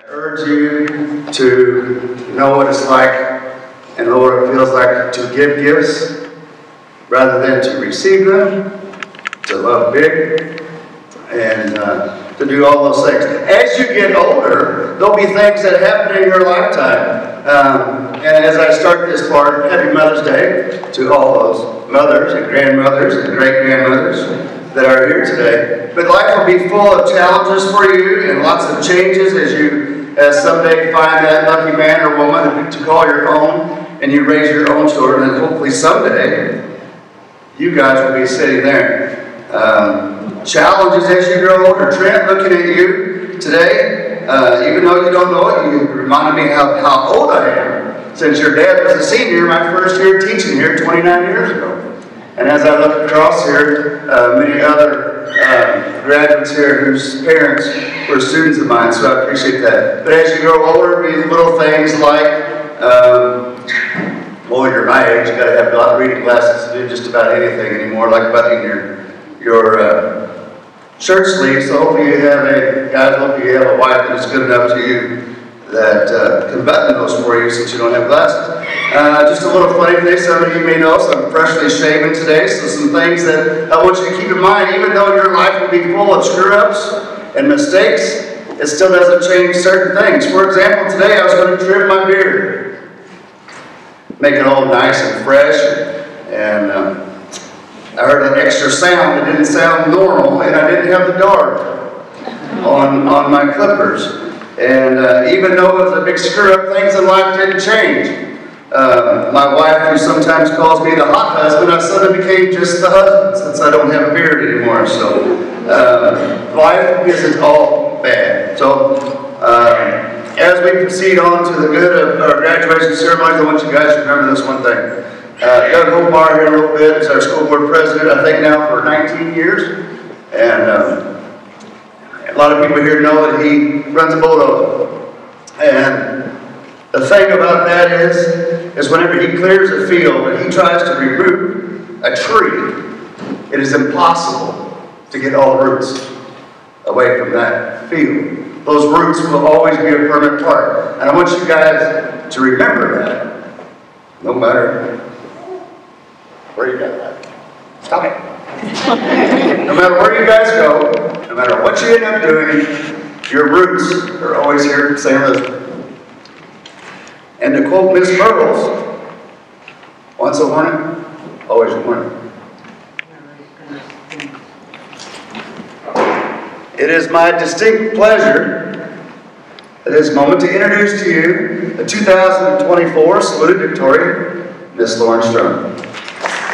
I urge you to know what it's like and know what it feels like to give gifts rather than to receive them, to love big, and to do all those things. As you get older, there'll be things that happen in your lifetime. And as I start this part, happy Mother's Day to all those mothers and grandmothers and great-grandmothers that are here today. But life will be full of challenges for you and lots of changes as you someday find that lucky man or woman to call your own and you raise your own children, and hopefully someday you guys will be sitting there. Challenges as you grow older. Trent, looking at you today, even though you don't know it, you reminded me how old I am. Since your dad was a senior, my first year teaching here 29 years ago. And as I look across here, many other graduates here whose parents were students of mine, so I appreciate that. But as you grow older, be little things like, well, you're my age, you got to have a lot of reading glasses to do just about anything anymore, like buttoning your shirt sleeve. So hopefully you have hopefully you have a wife that is good enough to you that can button those for you since you don't have glasses. Just a little funny thing, some of you may know, so I'm freshly shaven today, so some things that I want you to keep in mind. Even though your life will be full of screw-ups and mistakes, it still doesn't change certain things. For example, today I was going to trim my beard, make it all nice and fresh, and I heard an extra sound that didn't sound normal, and I didn't have the dart on my clippers. And even though it was a big screw-up, things in life didn't change. My wife, who sometimes calls me the hot husband, I suddenly became just the husband since I don't have a beard anymore. So life isn't all bad. So as we proceed on to the good of our graduation ceremonies, I want you guys to remember this one thing. Doug Kempker here in a little bit is our school board president, I think now for 19 years. And a lot of people here know that he runs a bulldozer. And the thing about that is whenever he clears a field and he tries to remove a tree, it is impossible to get all the roots away from that field. Those roots will always be a permanent part. And I want you guys to remember that, no matter where you got that. Stop it. No matter where you guys go, no matter what you end up doing, your roots are always here in St. Elizabeth. And to quote Miss Burroughs, once a hornet, always a hornet. It is my distinct pleasure at this moment to introduce to you the 2024 Salutatorian, Miss Lauren Struemph.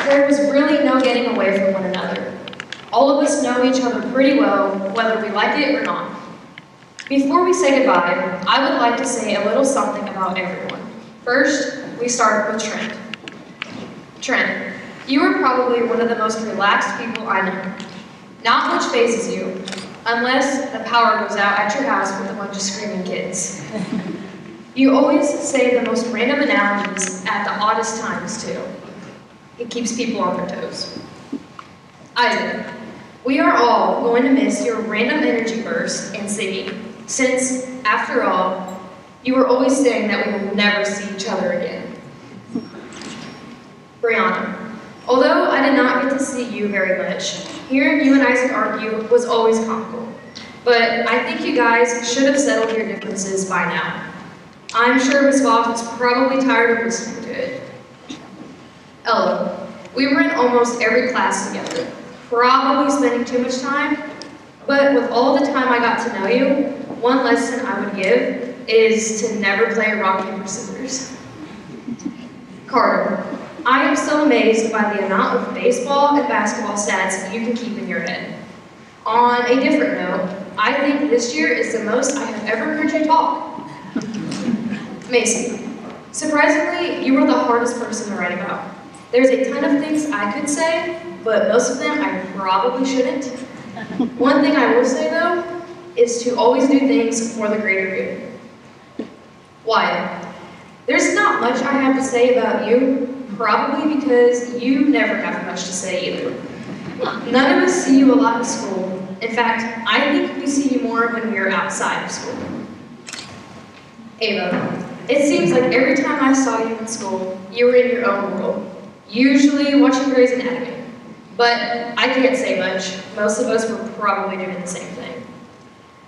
There was really no getting away from one another. All of us know each other pretty well, whether we like it or not. Before we say goodbye, I would like to say a little something about everyone. First, we start with Trent. Trent, you are probably one of the most relaxed people I know. Not much phases you, unless the power goes out at your house with a bunch of screaming kids. You always say the most random analogies at the oddest times, too. It keeps people on their toes. Isaac, we are all going to miss your random energy bursts and singing, since, after all, you were always saying that we will never see each other again. Brianna, although I did not get to see you very much, hearing you and Isaac argue was always comical. But I think you guys should have settled your differences by now. I'm sure Miss Voss was probably tired of listening to it. Eldon, we were in almost every class together, probably spending too much time, but with all the time I got to know you, one lesson I would give is to never play rock, paper, scissors. Carter, I am so amazed by the amount of baseball and basketball stats you can keep in your head. On a different note, I think this year is the most I have ever heard you talk. Macy, surprisingly, you were the hardest person to write about. There's a ton of things I could say, but most of them I probably shouldn't. One thing I will say, though, is to always do things for the greater good. Wyatt, there's not much I have to say about you, probably because you never have much to say either. None of us see you a lot in school. In fact, I think we see you more when we are outside of school. Ava, it seems like every time I saw you in school, you were in your own world, usually watching Grey's Anatomy. But I can't say much. Most of us were probably doing the same thing.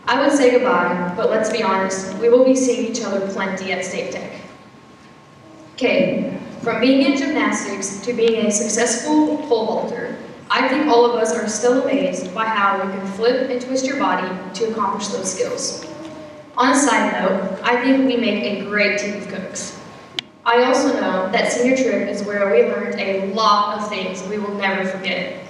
I would say goodbye, but let's be honest, we will be seeing each other plenty at State Tech. Okay, from being in gymnastics to being a successful pole vaulter, I think all of us are still amazed by how you can flip and twist your body to accomplish those skills. On a side note, I think we make a great team of cooks. I also know that senior trip is where we learned a lot of things we will never forget.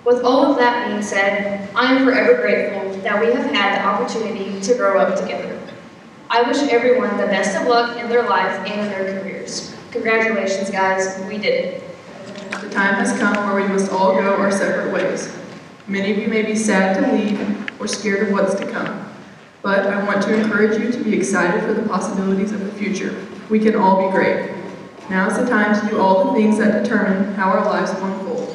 With all of that being said, I am forever grateful that we have had the opportunity to grow up together. I wish everyone the best of luck in their life and in their careers. Congratulations, guys, we did it. The time has come where we must all go our separate ways. Many of you may be sad to leave or scared of what's to come, but I want to encourage you to be excited for the possibilities of the future. We can all be great. Now is the time to do all the things that determine how our lives will unfold.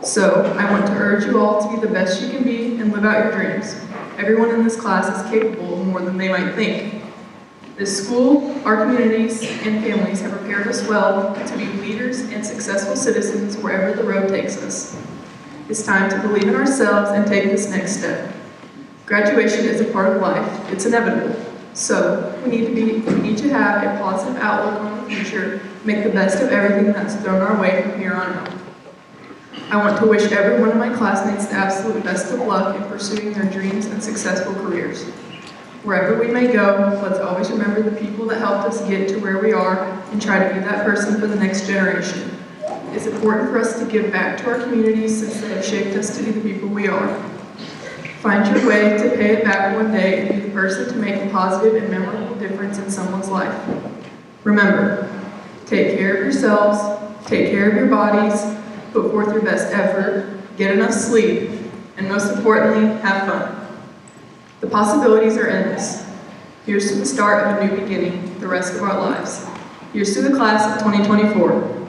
So, I want to urge you all to be the best you can be and live out your dreams. Everyone in this class is capable of more than they might think. This school, our communities, and families have prepared us well to be leaders and successful citizens wherever the road takes us. It's time to believe in ourselves and take this next step. Graduation is a part of life. It's inevitable. So, we need to have a positive outlook on the future, make the best of everything that's thrown our way from here on out. I want to wish every one of my classmates the absolute best of luck in pursuing their dreams and successful careers. Wherever we may go, let's always remember the people that helped us get to where we are and try to be that person for the next generation. It's important for us to give back to our communities since they have shaped us to be the people we are. Find your way to pay it back one day and be the person to make a positive and memorable difference in someone's life. Remember, take care of yourselves, take care of your bodies, put forth your best effort, get enough sleep, and most importantly, have fun. The possibilities are endless. Here's to the start of a new beginning, the rest of our lives. Here's to the class of 2024.